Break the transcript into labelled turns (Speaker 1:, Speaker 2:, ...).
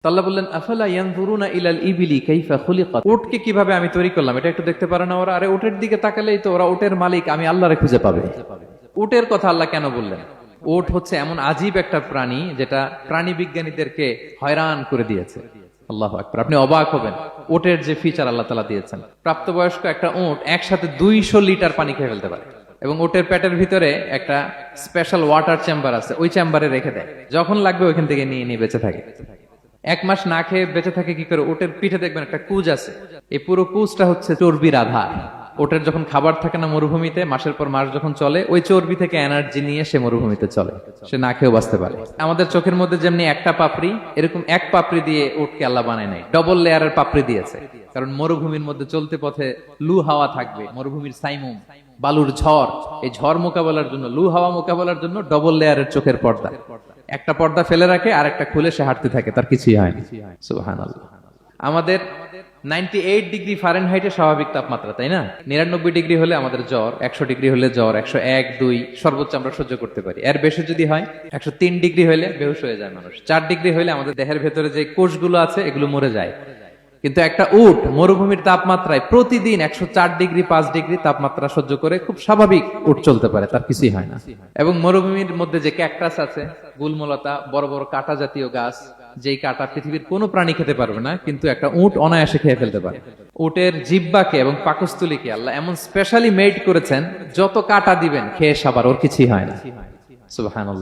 Speaker 1: আল্লাহ বললেন আফালা ইয়ানজুরুনা ইলাল ইবিলি কাইফা খুলিকাত, উটকে কিভাবে আমি তৈরি করলাম এটা একটু দেখতে পারে না ওরা? আরে উটের দিকে তাকালেই তো ওরা উটের মালিক আমি আল্লাহরে খুঁজে পাবে। উটের কথা আল্লাহ কেন বললেন? উট হচ্ছে এমন আজীব একটা প্রাণী যেটা প্রাণী বিজ্ঞানীদেরকে হয়রান করে দিয়েছে। আল্লাহু আকবার, আপনি অবাক হবেন উটের যে ফিচার আল্লাহ তাআলা দিয়েছেন। প্রাপ্তবয়স্ক একটা উট একসাথে 200 লিটার পানি খেয়ে ফেলতে পারে এবং উটের পেটের ভিতরে একটা স্পেশাল ওয়াটার চেম্বার আছে, ওই চেম্বারে রেখে দেয়, যখন লাগবে ওইখান থেকে নিয়ে নিয়ে বেঁচে থাকে। 1 মাস না খেয়ে বেঁচে থাকে কি করে? ওটের পিঠে দেখবেন একটা কুজ আছে, এই পুরো কুজটা হচ্ছে চর্বির আধার। ওটের যখন খাবার থাকে না মরুভূমিতে, মাসের পর মাস যখন চলে, ওই চর্বি থেকে এনার্জি নিয়ে সে মরুভূমিতে চলে, সে না খেয়েও বাঁচতে পারে। আমাদের চোখের মধ্যে যেমনি একটা পাপড়ি, এরকম এক পাপড়ি দিয়ে উটকে আল্লাহ বানায় নাই, ডবল লেয়ারের পাপড়ি দিয়েছে। কারণ মরুভূমির মধ্যে চলতে পথে লু হাওয়া থাকবে, মরুভূমির সাইমুম বালুর ঝড়, এই ঝড় মোকাবেলার জন্য, লু হাওয়া মোকাবেলার জন্য ডবল লেয়ারের চোখের পর্দা। একটা পর্দা ফেলে রাখে আর একটা খুলে সে হাঁটতে থাকে, তার কিছুই হয় না। সুবহানাল্লাহ। আমাদের 98 ডিগ্রি ফারেনহাইটের স্বাভাবিক তাপমাত্রা, তাই না? 99 ডিগ্রি হলে আমাদের জ্বর, 100 ডিগ্রি হলে জ্বর, 101, 2 সর্বোচ্চ আমরা সহ্য করতে পারি। এর বেশি যদি হয়, 103 ডিগ্রি হলে বেহুশ হয়ে যায় মানুষ। 4 ডিগ্রি হলে আমাদের দেহের ভেতরে যে কোষগুলো আছে এগুলো মরে যায়। কিন্তু একটা উট মরুভূমির তাপমাত্রায় প্রতিদিন 104 ডিগ্রি 5 ডিগ্রি তাপমাত্রা সহ্য করে খুব স্বাভাবিক উট চলতে পারে, তার কিছুই হয় না। এবং মরুভূমির মধ্যে যে ক্যাকটাস আছে, গুলমলতা, বড় বড় কাঁটা জাতীয় গাছ, যেই কাঁটা পৃথিবীর কোনো প্রাণী খেতে পারবে না, কিন্তু একটা উট অনায়াসে খেয়ে ফেলতে পারে। উটের জিহ্বাকে এবং পাকস্থলীকে আল্লাহ এমন স্পেশালি মেড করেছেন, যত কাঁটা দিবেন খেয়ে সাবার, ওর কিছুই হয় না। সুবহানাল্লাহ।